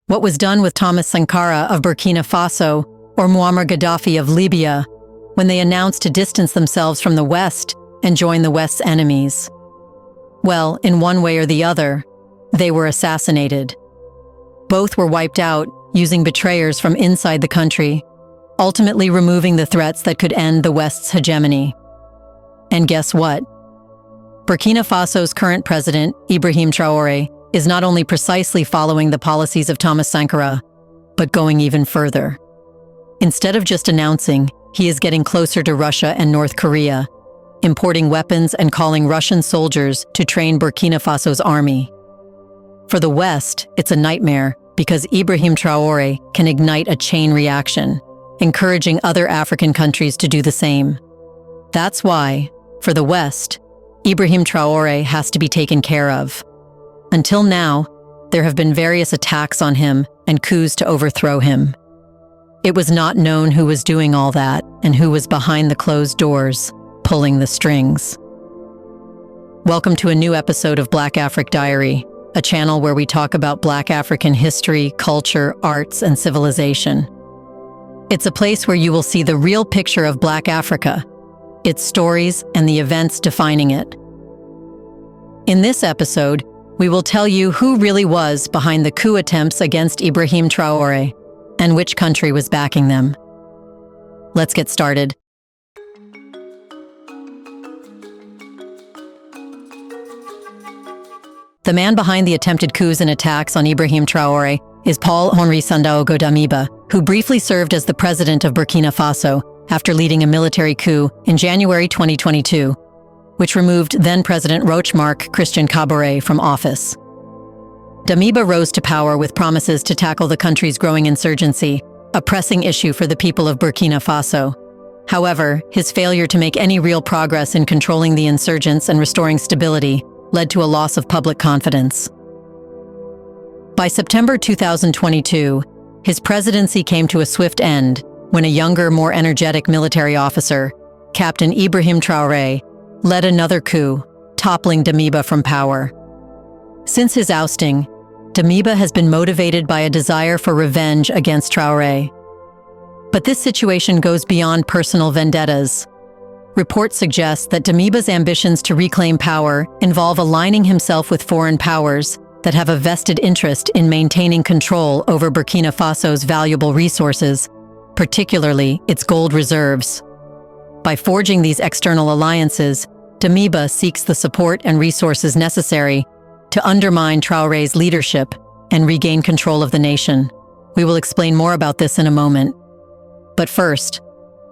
What was done with Thomas Sankara of Burkina Faso or Muammar Gaddafi of Libya when they announced to distance themselves from the West and join the West's enemies? Well, in one way or the other, they were assassinated. Both were wiped out using betrayers from inside the country, ultimately removing the threats that could end the West's hegemony. And guess what? Burkina Faso's current president, IBRAHIM Traoré, is not only precisely following the policies of Thomas Sankara, but going even further. Instead of just announcing, he is getting closer to Russia and North Korea, importing weapons and calling Russian soldiers to train Burkina Faso's army. For the West, it's a nightmare because IBRAHIM Traoré can ignite a chain reaction, encouraging other African countries to do the same. That's why, for the West, IBRAHIM Traoré has to be taken care of. Until now, there have been various attacks on him and coups to overthrow him. It was not known who was doing all that and who was behind the closed doors, pulling the strings. Welcome to a new episode of Black Afric Diary, a channel where we talk about Black African history, culture, arts, and civilization. It's a place where you will see the real picture of Black Africa, its stories, and the events defining it. In this episode, we will tell you who really was behind the coup attempts against IBRAHIM Traoré and which country was backing them. Let's get started. The man behind the attempted coups and attacks on IBRAHIM Traoré is Paul-Henri Sandaogo Damiba, who briefly served as the president of Burkina Faso after leading a military coup in January 2022, which removed then-President Roch-Marc Christian Kabore from office. Damiba rose to power with promises to tackle the country's growing insurgency, a pressing issue for the people of Burkina Faso. However, his failure to make any real progress in controlling the insurgents and restoring stability led to a loss of public confidence. By September 2022, his presidency came to a swift end when a younger, more energetic military officer, Captain IBRAHIM Traoré, led another coup, toppling Damiba from power. Since his ousting, Damiba has been motivated by a desire for revenge against Traoré. But this situation goes beyond personal vendettas. Reports suggest that Damiba's ambitions to reclaim power involve aligning himself with foreign powers that have a vested interest in maintaining control over Burkina Faso's valuable resources, particularly its gold reserves. By forging these external alliances, Damiba seeks the support and resources necessary to undermine Traoré's leadership and regain control of the nation. We will explain more about this in a moment. But first,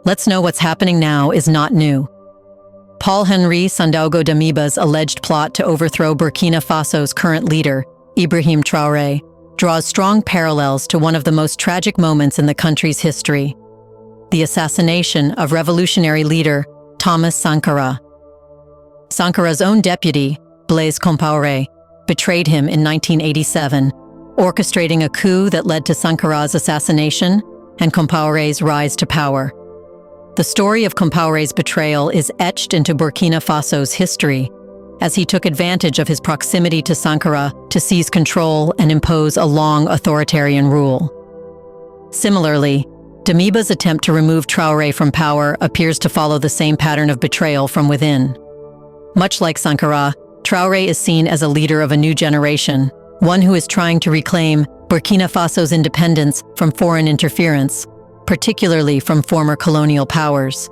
let's know what's happening now is not new. Paul-Henri Sandaogo Damiba's alleged plot to overthrow Burkina Faso's current leader, IBRAHIM Traoré, draws strong parallels to one of the most tragic moments in the country's history: the assassination of revolutionary leader Thomas Sankara. Sankara's own deputy, Blaise Compaoré, betrayed him in 1987, orchestrating a coup that led to Sankara's assassination and Compaoré's rise to power. The story of Compaoré's betrayal is etched into Burkina Faso's history, as he took advantage of his proximity to Sankara to seize control and impose a long authoritarian rule. Similarly, Damiba's attempt to remove Traoré from power appears to follow the same pattern of betrayal from within. Much like Sankara, Traoré is seen as a leader of a new generation, one who is trying to reclaim Burkina Faso's independence from foreign interference, particularly from former colonial powers.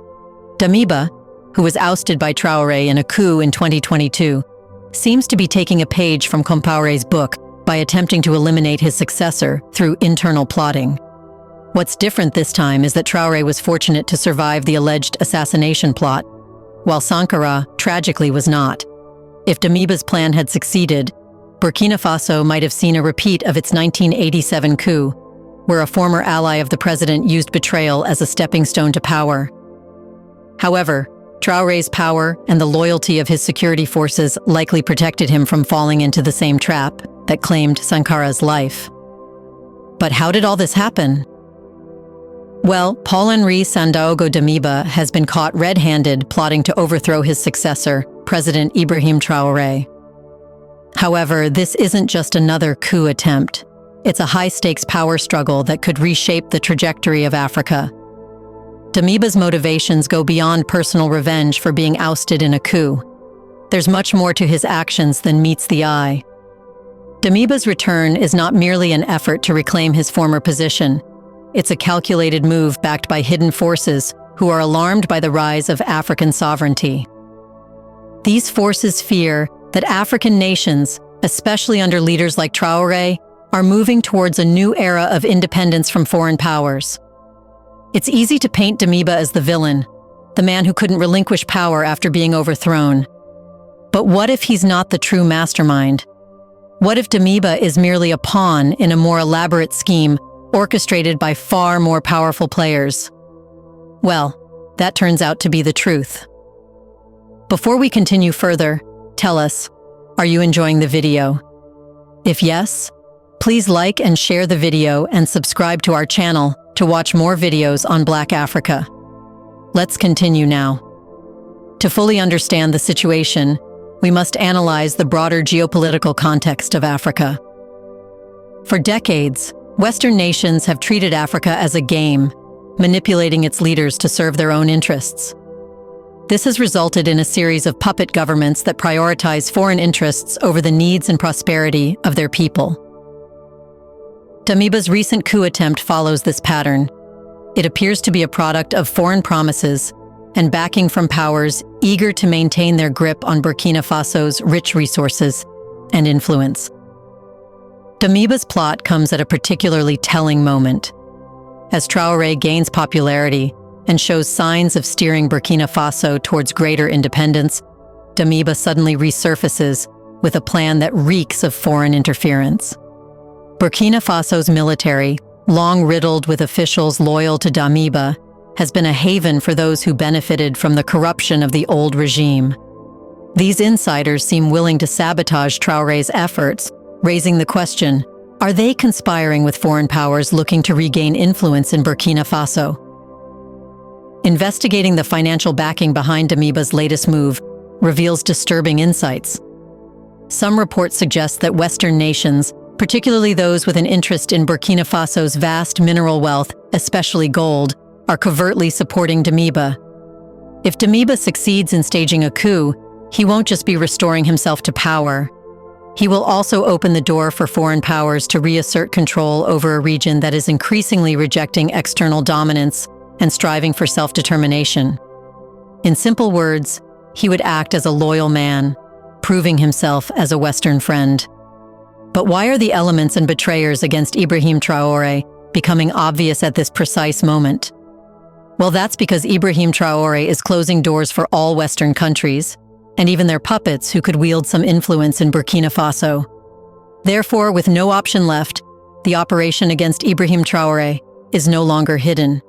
Damiba, who was ousted by Traoré in a coup in 2022, seems to be taking a page from Compaoré's book by attempting to eliminate his successor through internal plotting. What's different this time is that Traoré was fortunate to survive the alleged assassination plot, while Sankara, tragically, was not. If Damiba's plan had succeeded, Burkina Faso might have seen a repeat of its 1987 coup, where a former ally of the president used betrayal as a stepping stone to power. However, Traoré's power and the loyalty of his security forces likely protected him from falling into the same trap that claimed Sankara's life. But how did all this happen? Well, Paul-Henri Sandaogo Damiba has been caught red-handed plotting to overthrow his successor, President IBRAHIM Traoré. However, this isn't just another coup attempt. It's a high-stakes power struggle that could reshape the trajectory of Africa. Damiba's motivations go beyond personal revenge for being ousted in a coup. There's much more to his actions than meets the eye. Damiba's return is not merely an effort to reclaim his former position. It's a calculated move backed by hidden forces who are alarmed by the rise of African sovereignty. These forces fear that African nations, especially under leaders like Traoré, are moving towards a new era of independence from foreign powers. It's easy to paint Damiba as the villain, the man who couldn't relinquish power after being overthrown. But what if he's not the true mastermind? What if Damiba is merely a pawn in a more elaborate scheme orchestrated by far more powerful players? Well, that turns out to be the truth. Before we continue further, tell us, are you enjoying the video? If yes, please like and share the video and subscribe to our channel to watch more videos on Black Africa. Let's continue now. To fully understand the situation, we must analyze the broader geopolitical context of Africa. For decades, Western nations have treated Africa as a game, manipulating its leaders to serve their own interests. This has resulted in a series of puppet governments that prioritize foreign interests over the needs and prosperity of their people. Damiba's recent coup attempt follows this pattern. It appears to be a product of foreign promises and backing from powers eager to maintain their grip on Burkina Faso's rich resources and influence. Damiba's plot comes at a particularly telling moment. As Traoré gains popularity and shows signs of steering Burkina Faso towards greater independence, Damiba suddenly resurfaces with a plan that reeks of foreign interference. Burkina Faso's military, long riddled with officials loyal to Damiba, has been a haven for those who benefited from the corruption of the old regime. These insiders seem willing to sabotage Traoré's efforts, raising the question, are they conspiring with foreign powers looking to regain influence in Burkina Faso? Investigating the financial backing behind Damiba's latest move reveals disturbing insights. Some reports suggest that Western nations, particularly those with an interest in Burkina Faso's vast mineral wealth, especially gold, are covertly supporting Damiba. If Damiba succeeds in staging a coup, he won't just be restoring himself to power. He will also open the door for foreign powers to reassert control over a region that is increasingly rejecting external dominance and striving for self-determination. In simple words, he would act as a loyal man, proving himself as a Western friend. But why are the elements and betrayers against IBRAHIM Traoré becoming obvious at this precise moment? Well, that's because IBRAHIM Traoré is closing doors for all Western countries, and even their puppets who could wield some influence in Burkina Faso. Therefore, with no option left, the operation against IBRAHIM Traoré is no longer hidden.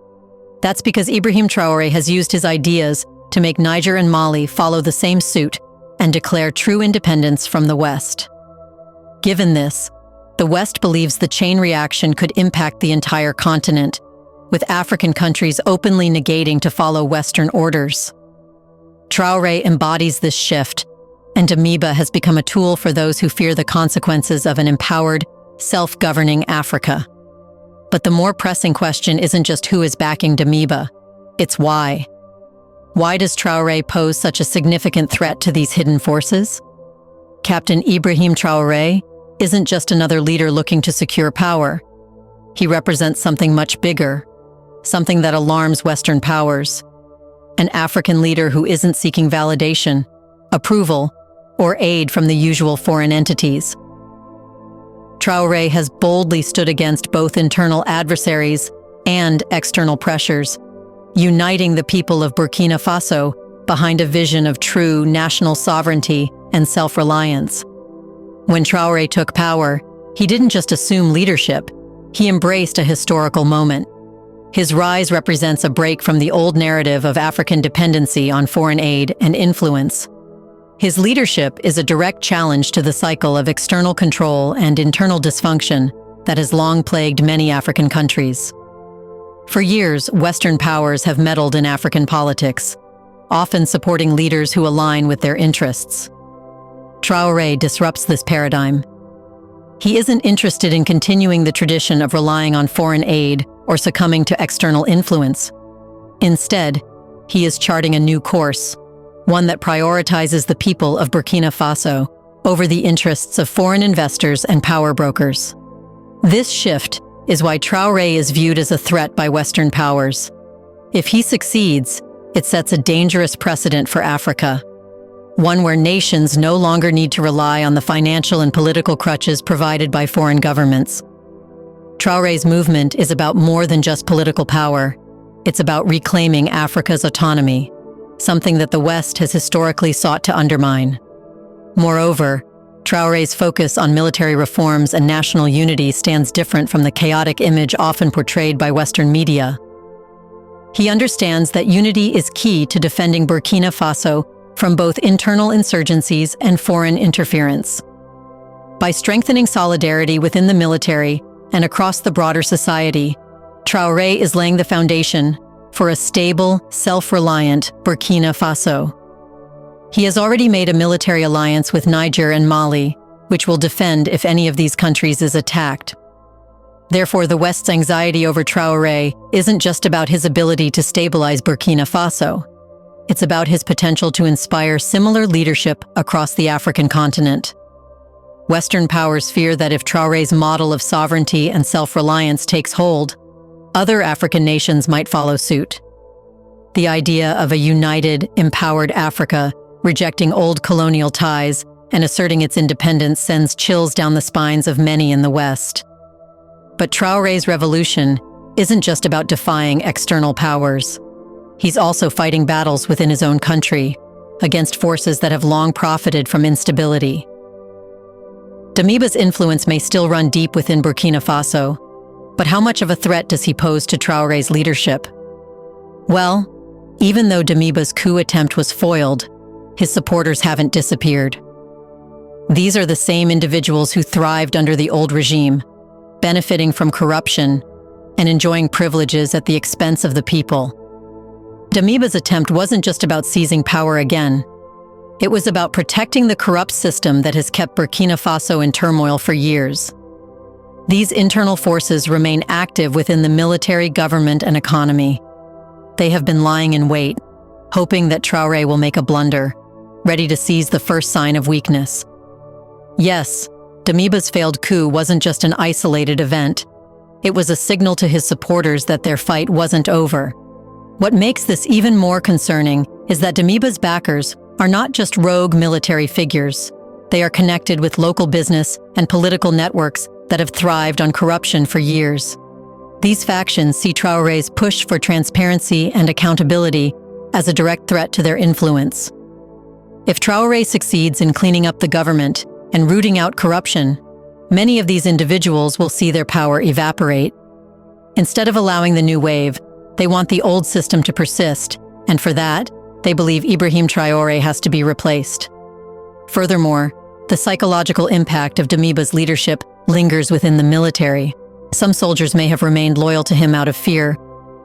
That's because IBRAHIM Traoré has used his ideas to make Niger and Mali follow the same suit and declare true independence from the West. Given this, the West believes the chain reaction could impact the entire continent, with African countries openly negating to follow Western orders. Traoré embodies this shift, and Damiba has become a tool for those who fear the consequences of an empowered, self-governing Africa. But the more pressing question isn't just who is backing Damiba, it's why. Why does Traoré pose such a significant threat to these hidden forces? Captain IBRAHIM Traoré isn't just another leader looking to secure power. He represents something much bigger, something that alarms Western powers. An African leader who isn't seeking validation, approval, or aid from the usual foreign entities. Traoré has boldly stood against both internal adversaries and external pressures, uniting the people of Burkina Faso behind a vision of true national sovereignty and self-reliance. When Traoré took power, he didn't just assume leadership, he embraced a historical moment. His rise represents a break from the old narrative of African dependency on foreign aid and influence. His leadership is a direct challenge to the cycle of external control and internal dysfunction that has long plagued many African countries. For years, Western powers have meddled in African politics, often supporting leaders who align with their interests. Traoré disrupts this paradigm. He isn't interested in continuing the tradition of relying on foreign aid or succumbing to external influence. Instead, he is charting a new course, one that prioritizes the people of Burkina Faso over the interests of foreign investors and power brokers. This shift is why Traoré is viewed as a threat by Western powers. If he succeeds, it sets a dangerous precedent for Africa, one where nations no longer need to rely on the financial and political crutches provided by foreign governments. Traoré's movement is about more than just political power. It's about reclaiming Africa's autonomy, something that the West has historically sought to undermine. Moreover, Traoré's focus on military reforms and national unity stands different from the chaotic image often portrayed by Western media. He understands that unity is key to defending Burkina Faso from both internal insurgencies and foreign interference. By strengthening solidarity within the military and across the broader society, Traoré is laying the foundation for a stable, self-reliant Burkina Faso. He has already made a military alliance with Niger and Mali, which will defend if any of these countries is attacked. Therefore, the West's anxiety over Traoré isn't just about his ability to stabilize Burkina Faso. It's about his potential to inspire similar leadership across the African continent. Western powers fear that if Traoré's model of sovereignty and self-reliance takes hold, other African nations might follow suit. The idea of a united, empowered Africa rejecting old colonial ties and asserting its independence sends chills down the spines of many in the West. But Traoré's revolution isn't just about defying external powers. He's also fighting battles within his own country, against forces that have long profited from instability. Damiba's influence may still run deep within Burkina Faso, but how much of a threat does he pose to Traoré's leadership? Well, even though Damiba's coup attempt was foiled, his supporters haven't disappeared. These are the same individuals who thrived under the old regime, benefiting from corruption and enjoying privileges at the expense of the people. Damiba's attempt wasn't just about seizing power again. It was about protecting the corrupt system that has kept Burkina Faso in turmoil for years. These internal forces remain active within the military, government, and economy. They have been lying in wait, hoping that Traoré will make a blunder, ready to seize the first sign of weakness. Yes, Damiba's failed coup wasn't just an isolated event. It was a signal to his supporters that their fight wasn't over. What makes this even more concerning is that Damiba's backers are not just rogue military figures. They are connected with local business and political networks that have thrived on corruption for years. These factions see Traoré's push for transparency and accountability as a direct threat to their influence. If Traoré succeeds in cleaning up the government and rooting out corruption, many of these individuals will see their power evaporate. Instead of allowing the new wave, they want the old system to persist, and for that, they believe IBRAHIM Traoré has to be replaced. Furthermore, the psychological impact of Damiba's leadership lingers within the military. Some soldiers may have remained loyal to him out of fear,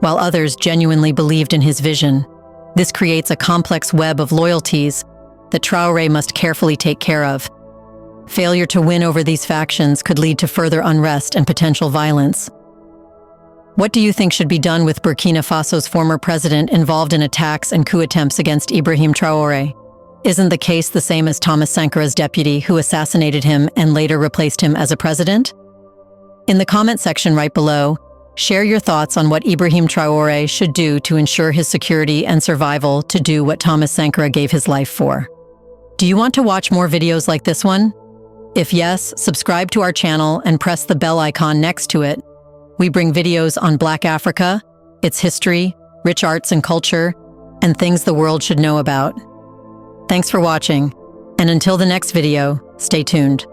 while others genuinely believed in his vision. This creates a complex web of loyalties that Traoré must carefully take care of. Failure to win over these factions could lead to further unrest and potential violence. What do you think should be done with Burkina Faso's former president involved in attacks and coup attempts against IBRAHIM Traoré? Isn't the case the same as Thomas Sankarah's deputy who assassinated him and later replaced him as a president? In the comment section right below, share your thoughts on what IBRAHIM Traoré should do to ensure his security and survival to do what Thomas Sankara gave his life for. Do you want to watch more videos like this one? If yes, subscribe to our channel and press the bell icon next to it. We bring videos on Black Africa, its history, rich arts and culture, and things the world should know about. Thanks for watching, and until the next video, stay tuned.